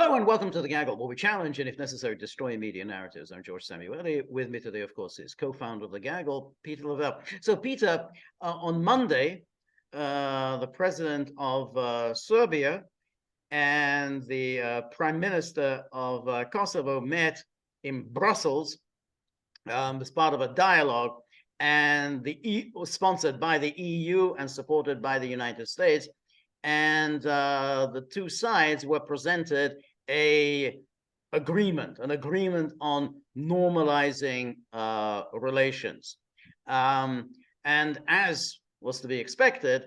Hello and welcome to The Gaggle, where we challenge and, if necessary, destroy media narratives. I'm George Samueli. With me today, of course, is co-founder of The Gaggle, Peter Lavelle. So, Peter, on Monday, the president of Serbia and the prime minister of Kosovo met in Brussels as part of a dialogue, and sponsored by the EU and supported by the United States. And the two sides were presented an agreement on normalizing relations. And as was to be expected,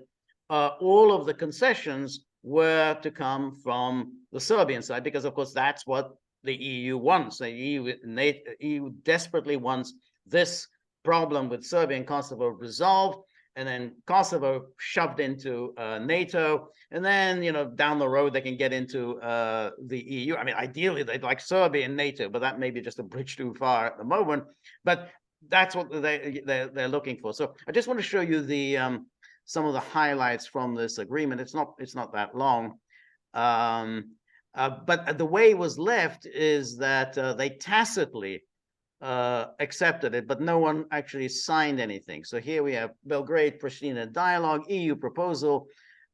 all of the concessions were to come from the Serbian side, because, of course, that's what the EU wants. The EU desperately wants this problem with Serbia and Kosovo resolved, and then Kosovo shoved into NATO, and then, down the road they can get into the EU. I mean, ideally they'd like Serbia in NATO, but that may be just a bridge too far at the moment. But that's what they're looking for. So I just want to show you the some of the highlights from this agreement. It's not that long, but the way it was left is that they tacitly accepted it, but no one actually signed anything. So here we have Belgrade-Pristina dialogue, EU proposal,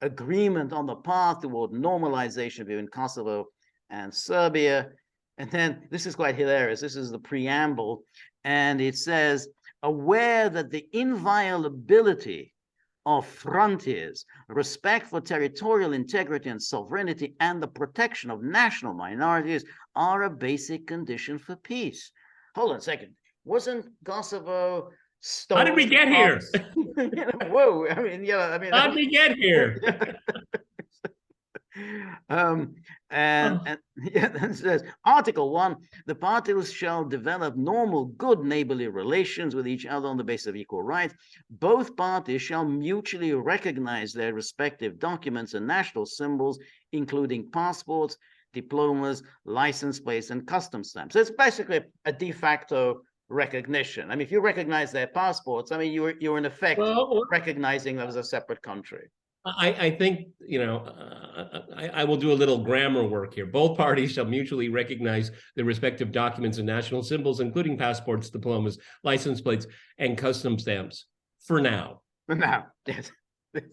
agreement on the path toward normalization between Kosovo and Serbia. And then this is quite hilarious. This is the preamble, and it says, aware that the inviolability of frontiers, respect for territorial integrity and sovereignty, and the protection of national minorities are a basic condition for peace. Hold on a second. Wasn't Kosovo stolen? How did we get here? Whoa! I mean, how did we get here? And it says, Article 1: the parties shall develop normal, good neighborly relations with each other on the basis of equal rights. Both parties shall mutually recognize their respective documents and national symbols, including passports, diplomas, license plates, and customs stamps. So it's basically a de facto recognition. I mean, if you recognize their passports, I mean, you're in effect recognizing them as a separate country. I think, I will do a little grammar work here. Both parties shall mutually recognize their respective documents and national symbols, including passports, diplomas, license plates, and customs stamps. For now. For now, yes.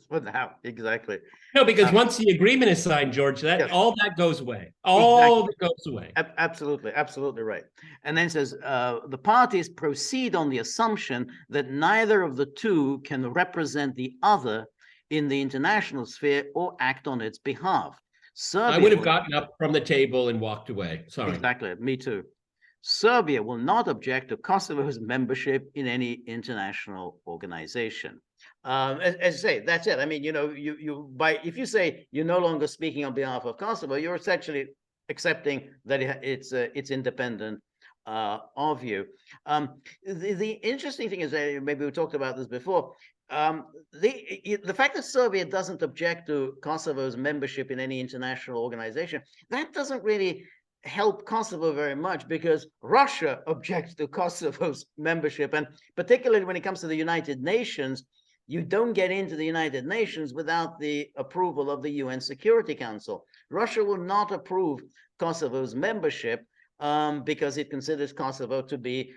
For now, exactly. No, because once the agreement is signed, George, all that goes away. All that goes away. Absolutely right. And then it says, the parties proceed on the assumption that neither of the two can represent the other in the international sphere or act on its behalf. Serbia, I would have gotten up from the table and walked away. Sorry. Exactly. Me too. Serbia will not object to Kosovo's membership in any international organization. As I say, that's it. I mean, if you say you're no longer speaking on behalf of Kosovo, you're essentially accepting that it's independent of you. The interesting thing is, maybe we talked about this before, the fact that Serbia doesn't object to Kosovo's membership in any international organization, that doesn't really help Kosovo very much, because Russia objects to Kosovo's membership, and particularly when it comes to the United Nations, you don't get into the United Nations without the approval of the UN Security Council. Russia will not approve Kosovo's membership because it considers Kosovo to be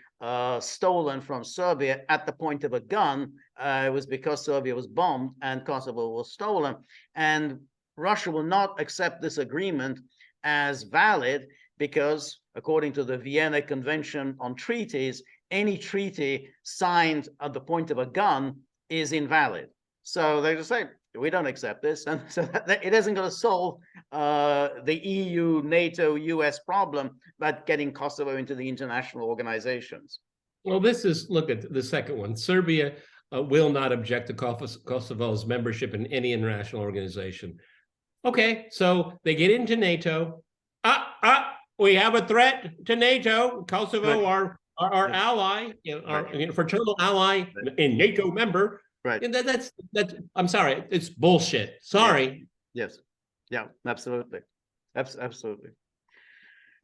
stolen from Serbia at the point of a gun. It was because Serbia was bombed and Kosovo was stolen. And Russia will not accept this agreement as valid because, according to the Vienna Convention on Treaties, any treaty signed at the point of a gun is invalid. So they just say, we don't accept this. And so it isn't going to solve the EU, NATO, US problem about getting Kosovo into the international organizations. Well, look at the second one. Serbia will not object to Kosovo's membership in any international organization. Okay, so they get into NATO. We have a threat to NATO. Kosovo, right. our ally, our fraternal ally, and NATO member. Right. And that's I'm sorry, it's bullshit. Sorry. Yes. Yeah, absolutely. Absolutely.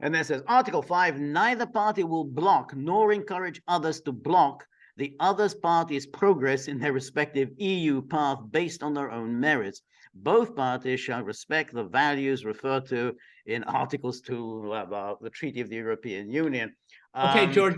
And then it says, Article 5, neither party will block nor encourage others to block the other parties progress in their respective EU path based on their own merits. Both parties shall respect the values referred to in Articles 2 of the Treaty of the European Union. Okay, George,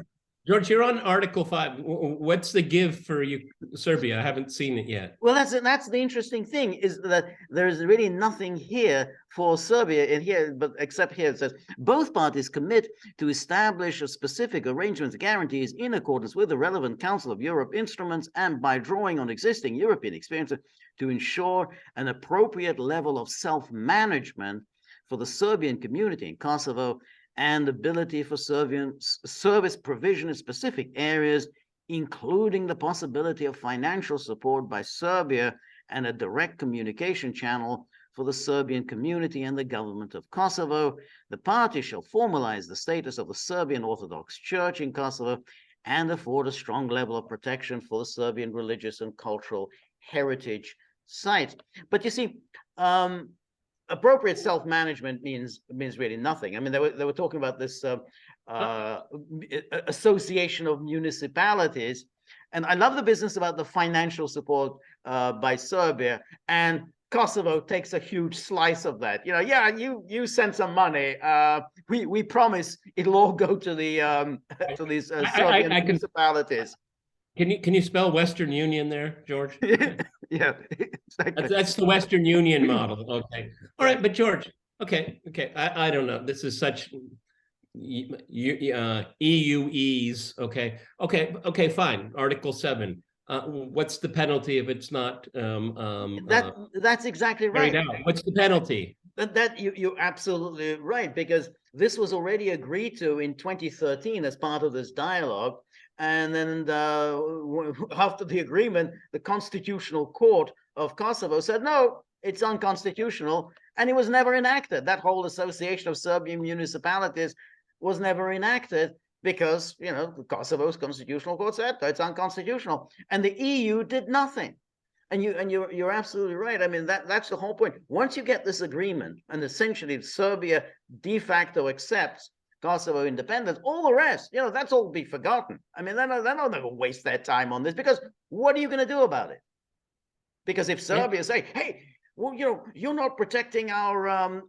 you're on Article 5. What's the give for you, Serbia? I haven't seen it yet. Well, that's the interesting thing, is that there's really nothing here for Serbia in here, but except here it says both parties commit to establish a specific arrangements guarantees in accordance with the relevant Council of Europe instruments and by drawing on existing European experiences to ensure an appropriate level of self-management for the Serbian community in Kosovo and ability for Serbian service provision in specific areas, including the possibility of financial support by Serbia and a direct communication channel for the Serbian community and the government of Kosovo. The party shall formalize the status of the Serbian Orthodox Church in Kosovo and afford a strong level of protection for the Serbian religious and cultural heritage sites. But you see, appropriate self-management means really nothing. I mean, they were talking about this association of municipalities, and I love the business about the financial support by Serbia, and Kosovo takes a huge slice of that. You know, yeah, you send some money. We promise it'll all go to the to these Serbian municipalities. Can you spell Western Union there, George? Yeah, exactly. That's the Western Union model. Okay, all right, but George, okay, I don't know. This is such EUEs. Okay, fine. Article 7. What's the penalty if it's not? That's exactly right. What's the penalty? That you're absolutely right, because this was already agreed to in 2013 as part of this dialogue. And then after the agreement, the Constitutional Court of Kosovo said, no, it's unconstitutional. And it was never enacted. That whole association of Serbian municipalities was never enacted because, you know, Kosovo's Constitutional Court said it's unconstitutional. And the EU did nothing. And you're absolutely right. I mean, that's the whole point. Once you get this agreement, and essentially Serbia de facto accepts Kosovo independence, all the rest, you know, that's all be forgotten. I mean, they're not going to waste their time on this, because what are you going to do about it? Because if Serbia say, hey, well, you know, you're not protecting our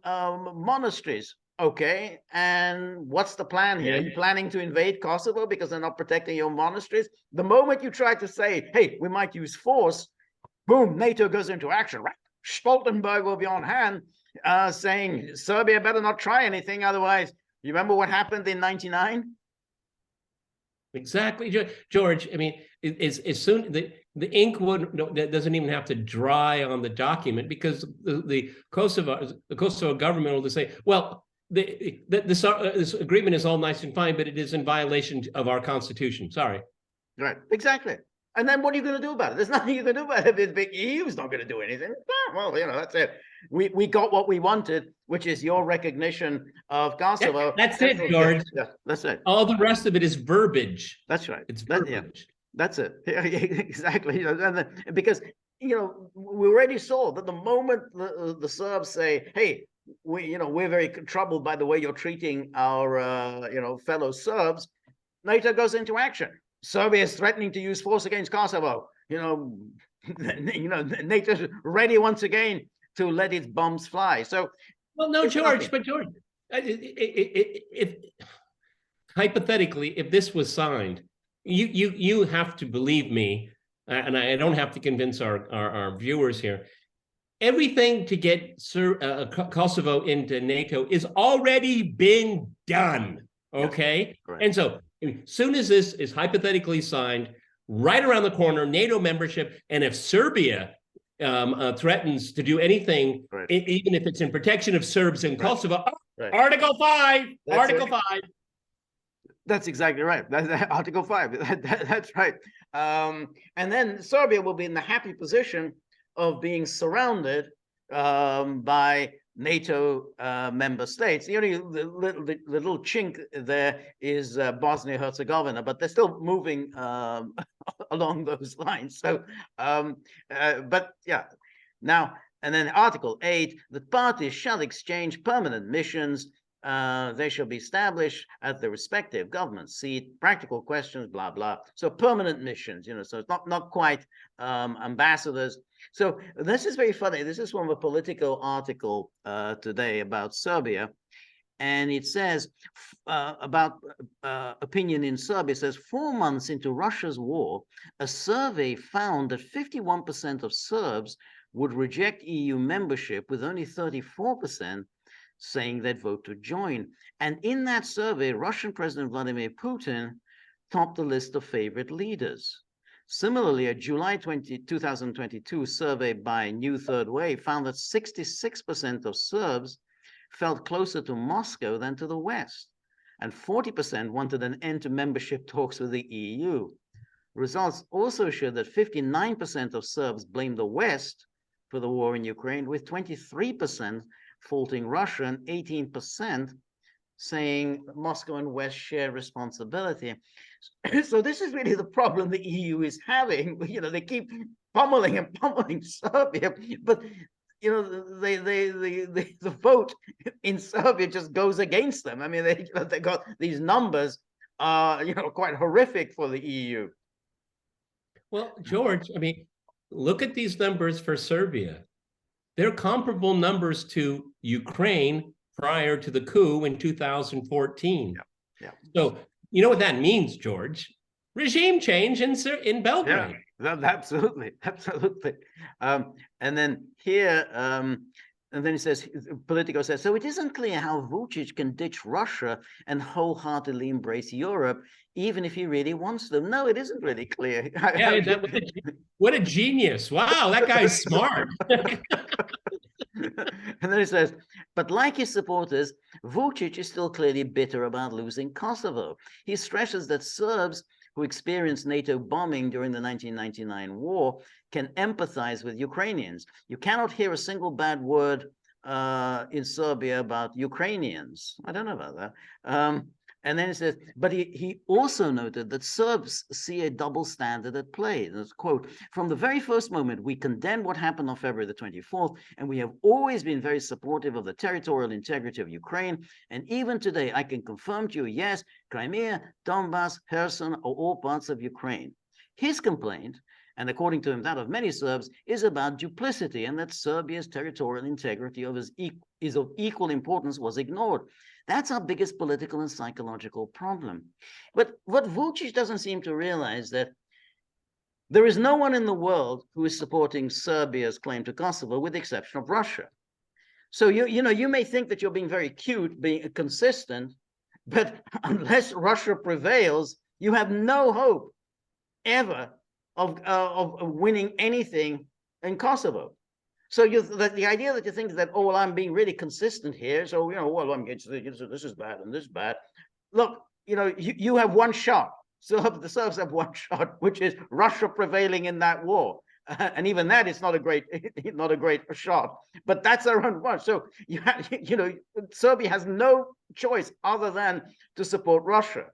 monasteries, okay, and what's the plan here? Are you planning to invade Kosovo because they're not protecting your monasteries? The moment you try to say, hey, we might use force, boom, NATO goes into action. Right? Stoltenberg will be on hand saying Serbia better not try anything, otherwise. You remember what happened in '99? Exactly, George. I mean, as soon the ink doesn't even have to dry on the document, because the Kosovo government will just say, well, this agreement is all nice and fine, but it is in violation of our constitution. Sorry. Right. Exactly. And then what are you going to do about it? There's nothing you can do about it. The big EU's not going to do anything. Well, you know, that's it. We got what we wanted, which is your recognition of Kosovo. That's it, George. Yeah, that's it. All the rest of it is verbiage. That's right. It's verbiage. Yeah, that's it. Yeah, exactly. Because, you know, we already saw that the moment the Serbs say, hey, we're very troubled by the way you're treating our, fellow Serbs, NATO goes into action. Serbia is threatening to use force against Kosovo. NATO's ready once again to let its bombs fly. So, well, no, George, but George, if hypothetically, if this was signed, you have to believe me, and I don't have to convince our viewers here. Everything to get Kosovo into NATO is already been done. Okay, right. And so as soon as this is hypothetically signed, right around the corner, NATO membership, and if Serbia threatens to do anything, right, even if it's in protection of Serbs in Kosovo, right. Article 5, Article 5. That's exactly right. That's Article 5. That's right. And then Serbia will be in the happy position of being surrounded by NATO member states. The only little chink there is Bosnia-Herzegovina, but they're still moving along those lines. So, but yeah, now, and then Article 8, the parties shall exchange permanent missions they shall be established at the respective government seat, practical questions, blah, blah. So permanent missions, so it's not quite ambassadors. So this is very funny. This is from a Politico article today about Serbia. And it says about opinion in Serbia, it says 4 months into Russia's war, a survey found that 51% of Serbs would reject EU membership, with only 34% saying they'd vote to join. And in that survey, Russian President Vladimir Putin topped the list of favorite leaders. Similarly, a July 2022 survey by New Third Way found that 66% of Serbs felt closer to Moscow than to the West, and 40% wanted an end to membership talks with the EU. Results also showed that 59% of Serbs blamed the West for the war in Ukraine, with 23% faulting Russia and 18% saying Moscow and West share responsibility. So this is really the problem the EU is having. They keep pummeling and pummeling Serbia, but the vote in Serbia just goes against them. I mean, they got these numbers are quite horrific for the EU. Well, George, I mean, look at these numbers for Serbia. They're comparable numbers to Ukraine prior to the coup in 2014. Yeah. So you know what that means, George? Regime change in Belgrade. Yeah, absolutely. And then here, and then he says, Politico says, so it isn't clear how Vučić can ditch Russia and wholeheartedly embrace Europe, even if he really wants them. No, it isn't really clear. Yeah, what a genius. Wow, that guy's smart. And then he says, but like his supporters, Vučić is still clearly bitter about losing Kosovo. He stresses that Serbs who experienced NATO bombing during the 1999 war can empathize with Ukrainians. You cannot hear a single bad word in Serbia about Ukrainians. I don't know about that. And then it says, but he also noted that Serbs see a double standard at play. That's quote, from the very first moment, we condemned what happened on February the 24th, and we have always been very supportive of the territorial integrity of Ukraine. And even today, I can confirm to you, yes, Crimea, Donbass, Kherson are all parts of Ukraine. His complaint, and according to him, that of many Serbs, is about duplicity, and that Serbia's territorial integrity is of equal importance was ignored. That's our biggest political and psychological problem. But what Vučić doesn't seem to realize that there is no one in the world who is supporting Serbia's claim to Kosovo, with the exception of Russia. So you may think that you're being very cute, being consistent, but unless Russia prevails, you have no hope ever of winning anything in Kosovo. So the idea that you think that, oh, well, I'm being really consistent here, so well, this is bad and this is bad. Look, you have one shot. So the Serbs have one shot, which is Russia prevailing in that war, and even that is not a great shot. But that's our own one. So Serbia has no choice other than to support Russia.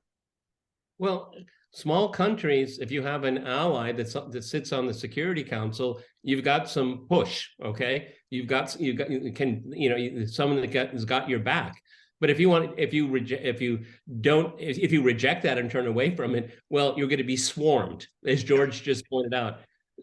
Well, small countries, if you have an ally that sits on the Security Council, you've got some push. Okay, you've got someone that has got your back. But if you reject that and turn away from it, well, you're going to be swarmed, as George just pointed out.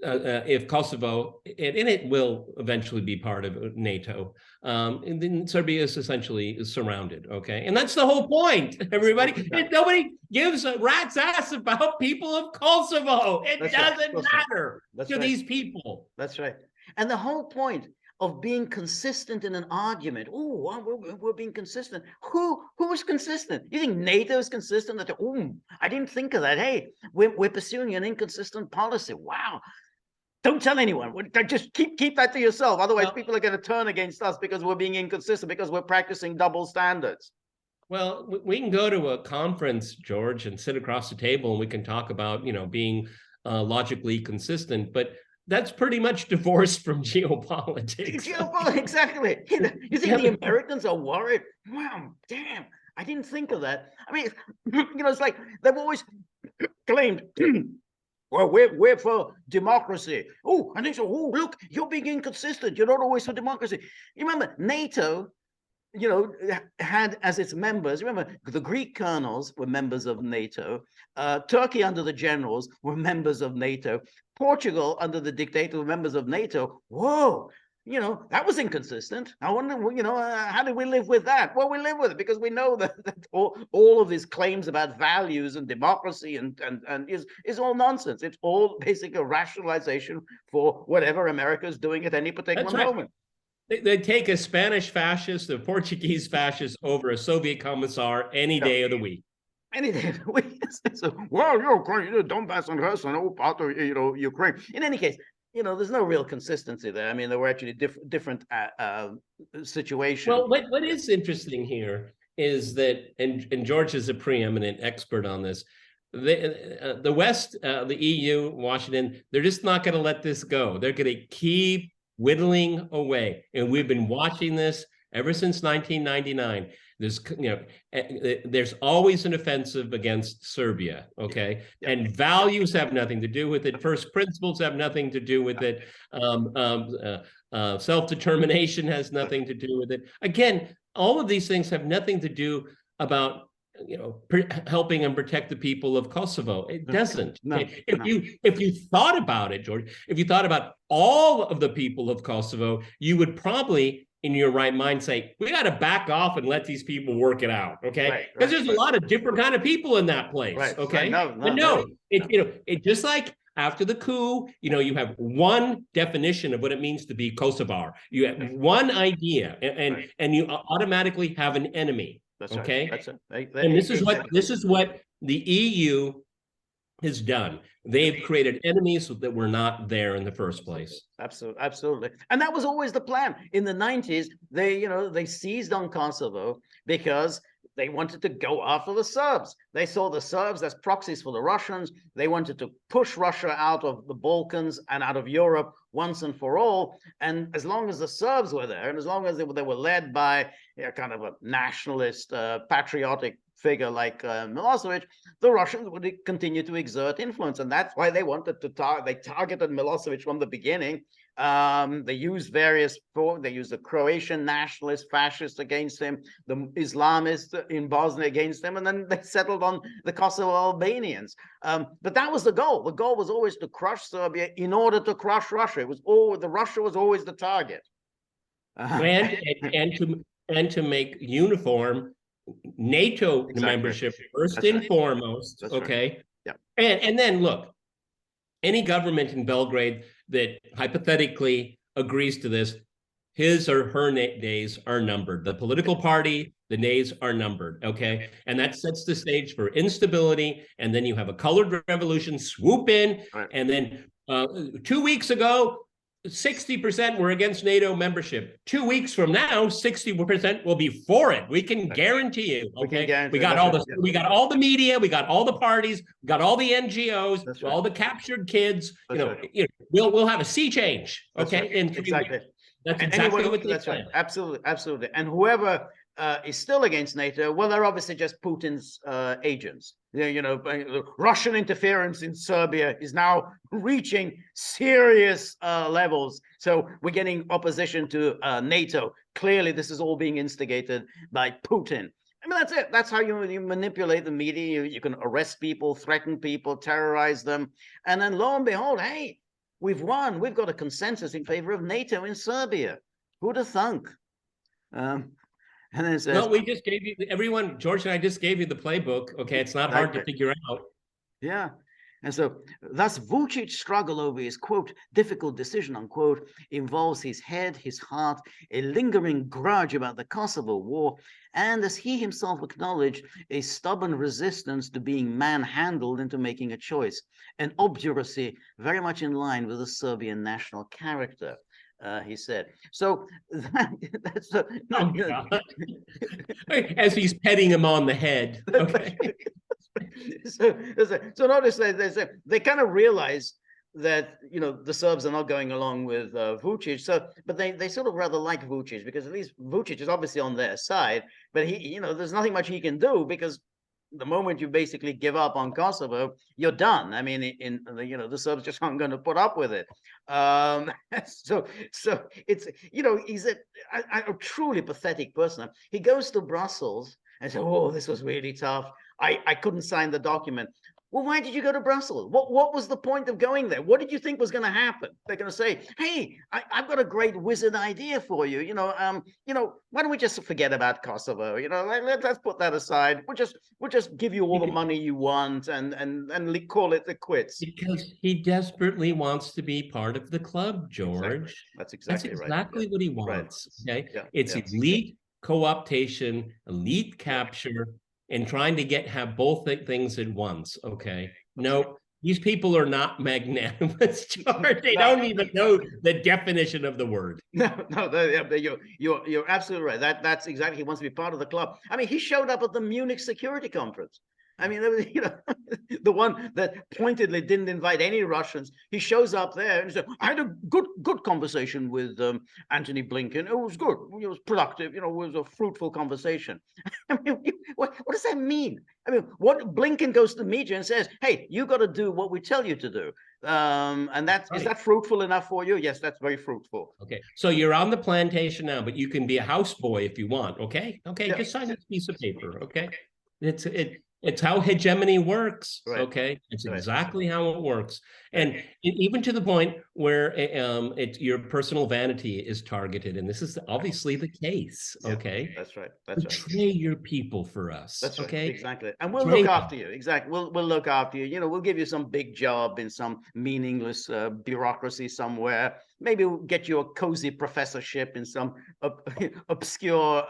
If Kosovo, and it will eventually be part of NATO, and then Serbia is essentially surrounded, okay? And that's the whole point, everybody. Nobody gives a rat's ass about people of Kosovo. It doesn't matter to these people. That's right. And the whole point of being consistent in an argument. Oh, we're being consistent. Who is consistent? You think NATO is consistent? That I didn't think of that. Hey, we're pursuing an inconsistent policy. Wow. Don't tell anyone. Just keep that to yourself. Otherwise, people are going to turn against us because we're being inconsistent, because we're practicing double standards. Well, we can go to a conference, George, and sit across the table, and we can talk about being logically consistent, but that's pretty much divorced from geopolitics. Exactly. You think the Americans are worried? Wow, damn, I didn't think of that. I mean, it's like they've always claimed, well, we're for democracy. Oh, and they say, oh, look, you're being inconsistent. You're not always for democracy. You remember, NATO you know, had as its members, remember, the Greek colonels were members of NATO, Turkey under the generals were members of NATO, Portugal under the dictator were members of NATO. Whoa, you know, that was inconsistent. I wonder, you know, how did we live with that? Well, we live with it because we know that all of these claims about values and democracy and is all nonsense. It's all basically a rationalization for whatever America is doing at any particular moment. They take a Spanish fascist, a Portuguese fascist over a Soviet commissar any day of the week. Any day of the week. So, well, Ukraine, Donbass and Kherson, all part of, you know, Ukraine. In any case, you know, there's no real consistency there. I mean, there were actually different situations. Well, what is interesting here is that, and George is a preeminent expert on this, the West, the EU, Washington, they're just not going to let this go. They're going to keep whittling away. And we've been watching this ever since 1999. There's always an offensive against Serbia, okay? Yeah. And values have nothing to do with it. First principles have nothing to do with it. Self-determination has nothing to do with it. Again, all of these things have nothing to do about, you know, helping and protect the people of Kosovo. It doesn't. If you thought about it, George, if you thought about all of the people of Kosovo, you would probably, in your right mind, say, we got to back off and let these people work it out, okay? Because there's a lot of different kind of people in that place, okay? But no, it just like after the coup, you know, you have one definition of what it means to be Kosovar. You have one idea, and you automatically have an enemy. That's okay. Right. And this is what the EU has done. They've created enemies that were not there in the first place. Absolutely. And that was always the plan. In the 90s, they seized on Kosovo because they wanted to go after the Serbs. They saw the Serbs as proxies for the Russians. They wanted to push Russia out of the Balkans and out of Europe once and for all. And as long as the Serbs were there, and as long as they were led by kind of a nationalist, patriotic figure like Milosevic, the Russians would continue to exert influence. And that's why they wanted to they targeted Milosevic from the beginning. They used they used the Croatian nationalist fascists against him, the Islamists in Bosnia against him, and then they settled on the Kosovo Albanians. But that was the goal. The goal was always to crush Serbia in order to crush Russia. It was Russia was always the target. And to make uniform NATO membership first and foremost. That's okay. Right. Yeah. And then look, any government in Belgrade that hypothetically agrees to this, his or her days are numbered. The political party, the days are numbered, okay? And that sets the stage for instability. And then you have a colored revolution swoop in. Right. And then 2 weeks ago, 60% were against NATO membership. 2 weeks from now, 60% will be for it. We can guarantee you. Okay, we got all the media, we got all the parties, we got all the NGOs, all the captured kids. We'll have a sea change. Okay, exactly. That's exactly what they said. Absolutely. And whoever is still against NATO, well, they're obviously just Putin's agents. Russian interference in Serbia is now reaching serious levels. So we're getting opposition to NATO. Clearly, this is all being instigated by Putin. I mean, that's it. That's how you manipulate the media. You can arrest people, threaten people, terrorize them. And then lo and behold, hey, we've won. We've got a consensus in favor of NATO in Serbia. Who'd have thunk? And then it says, no, we just gave you everyone. George and I just gave you the playbook. Okay, it's not hard to figure out. Yeah, and so thus Vucic's struggle over his quote difficult decision unquote involves his head, his heart, a lingering grudge about the Kosovo War, and as he himself acknowledged, a stubborn resistance to being manhandled into making a choice, an obduracy very much in line with the Serbian national character. He said. So that's as he's petting him on the head. Okay. So notice they kind of realize that the Serbs are not going along with Vucic. So, but they sort of rather like Vucic because at least Vucic is obviously on their side. But he, there's nothing much he can do because the moment you basically give up on Kosovo, you're done. I mean, the Serbs just aren't going to put up with it. So it's, he's a truly pathetic person. He goes to Brussels and says, "Oh, this was really tough. I couldn't sign the document." Well, why did you go to Brussels? What was the point of going there? What did you think was going to happen? They're going to say, "Hey, I've got a great wizard idea for you. Why don't we just forget about Kosovo? Let's put that aside. We'll just give you all the money you want and call it the quits." Because he desperately wants to be part of the club, George. Exactly. That's exactly right. Exactly what he wants. Right. Okay, yeah. It's elite co-optation, elite capture, and trying to have both things at once. Okay, no, these people are not magnanimous, George. They don't even know the definition of the word. No, you're absolutely right. That's exactly, he wants to be part of the club. I mean, he showed up at the Munich Security Conference. I mean, the one that pointedly didn't invite any Russians. He shows up there and he said, "I had a good conversation with Antony Blinken. It was good. It was productive. It was a fruitful conversation." I mean, what does that mean? I mean, what Blinken goes to the media and says, "Hey, you got to do what we tell you to do." And is that fruitful enough for you? Yes, that's very fruitful. Okay, so you're on the plantation now, but you can be a houseboy if you want. Okay, just sign this piece of paper. Okay, it's how hegemony works. Right. Okay, it's exactly how it works, and even to the point where your personal vanity is targeted, and this is obviously the case. Okay, that's right. Betray your people for us. That's right. Okay, Exactly, and we'll look after you. Exactly, we'll look after you. We'll give you some big job in some meaningless bureaucracy somewhere. Maybe we'll get you a cozy professorship in some obscure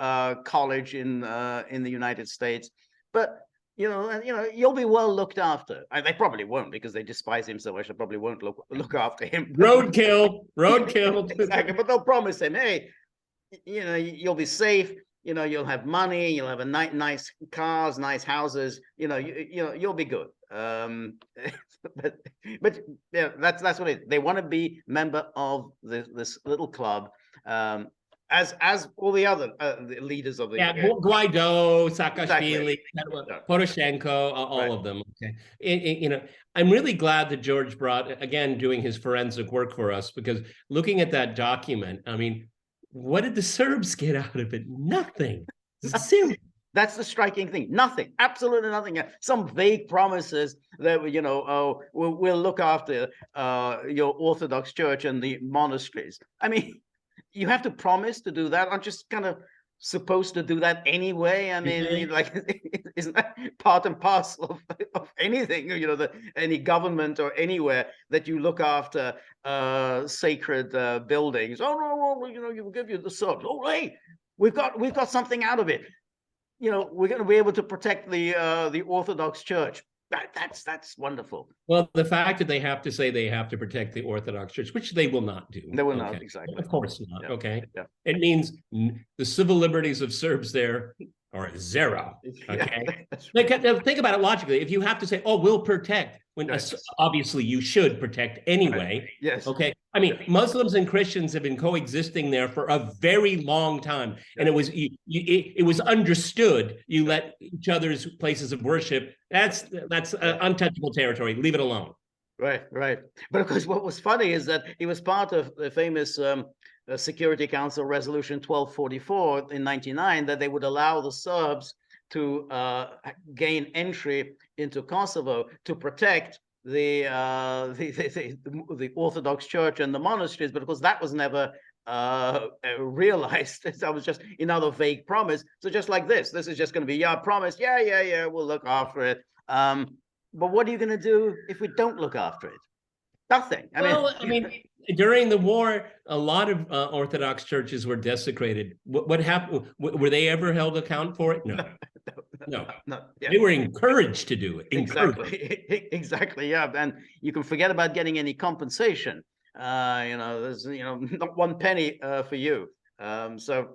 college in the United States, but you'll be well looked after. They probably won't, because they despise him so much. They probably won't look after him. Roadkill. Exactly, but they'll promise him, "Hey, you'll be safe. You'll have money. You'll have nice cars, nice houses. You'll be good." But yeah, that's what it is. They want to be member of this little club. As all the other the leaders of the Guaido, Saakashvili, Poroshenko, all of them. Okay, I'm really glad that George brought, again, doing his forensic work for us, because looking at that document, I mean, what did the Serbs get out of it? Nothing. Zero. That's the striking thing. Nothing, absolutely nothing. Some vague promises that, we'll look after your Orthodox Church and the monasteries. I mean, you have to promise to do that. Aren't just kind of supposed to do that anyway? I mean, isn't that part and parcel of anything? Any government or anywhere that you look after sacred buildings. Oh no, you will give you the Serbs. Oh, hey, we've got something out of it. We're going to be able to protect the Orthodox Church. That's wonderful. Well, the fact that they have to say they have to protect the Orthodox Church, which they will not do. They will not, exactly. Of course not. Okay. Yeah. It means the civil liberties of Serbs there are zero. Okay. Think about it logically. If you have to say, "Oh, we'll protect," when obviously you should protect anyway. Right. Yes. Okay. I mean, Muslims and Christians have been coexisting there for a very long time, and it was understood. You let each other's places of worship. That's untouchable territory. Leave it alone. Right. But of course, what was funny is that he was part of the famous Security Council Resolution 1244 in '99, that they would allow the Serbs to gain entry into Kosovo to protect the Orthodox Church and the monasteries, but of course that was never realized. That was just another vague promise. So just like this is just going to be promise. Yeah, we'll look after it. But what are you going to do if we don't look after it? Nothing. I mean, during the war, a lot of Orthodox churches were desecrated. What happened? Were they ever held account for it? No. Yeah. They were encouraged to do it. Exactly. Yeah, and you can forget about getting any compensation. There's not one penny for you. So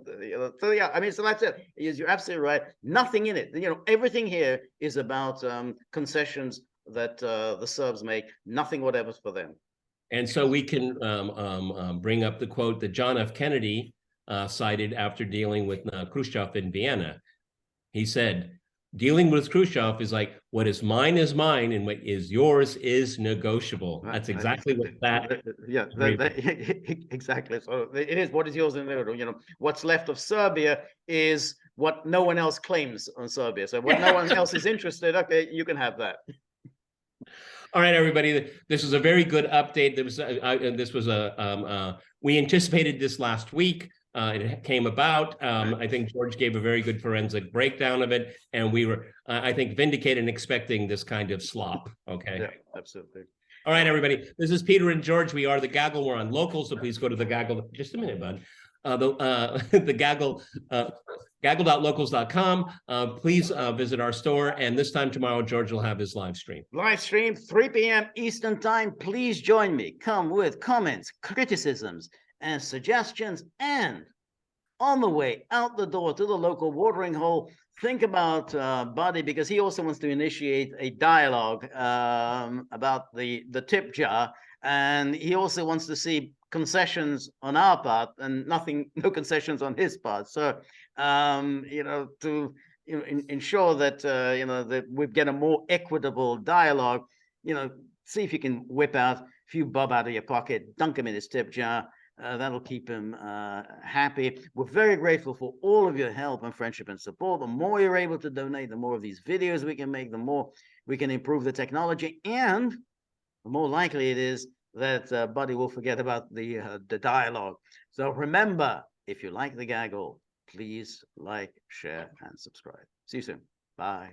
yeah, I mean, so that's it. You're absolutely right. Nothing in it. Everything here is about concessions that the Serbs make. Nothing whatever for them. And so we can bring up the quote that John F. Kennedy cited after dealing with Khrushchev in Vienna. He said, dealing with Khrushchev is like, what is mine, and what is yours is negotiable. That's exactly what that. Yeah, exactly. So it is what is yours, and you know what's left of Serbia is what no one else claims on Serbia. So what no one else is interested, okay, you can have that. All right, everybody. This was a very good update. We anticipated this last week. It came about. I think George gave a very good forensic breakdown of it, and we were, I think, vindicated in expecting this kind of slop. Okay. Yeah, absolutely. All right, everybody. This is Peter and George. We are the Gaggle. We're on local, so please go to the Gaggle. Just a minute, bud. The Gaggle. Gaggle.locals.com. Please visit our store. And this time tomorrow, George will have his live stream. Live stream, 3 p.m. Eastern time. Please join me. Come with comments, criticisms, and suggestions. And on the way out the door to the local watering hole, think about Buddy, because he also wants to initiate a dialogue about the tip jar. And he also wants to see concessions on our part and no concessions on his part. So, you know, to ensure that, you know, that we get a more equitable dialogue, you know, see if you can whip out a few bob out of your pocket, dunk him in his tip jar. That'll keep him happy. We're very grateful for all of your help and friendship and support. The more you're able to donate, the more of these videos we can make, the more we can improve the technology, and the more likely it is that Buddy will forget about the dialogue. So remember, if you like the Gaggle, please like, share, and subscribe. See you soon. Bye.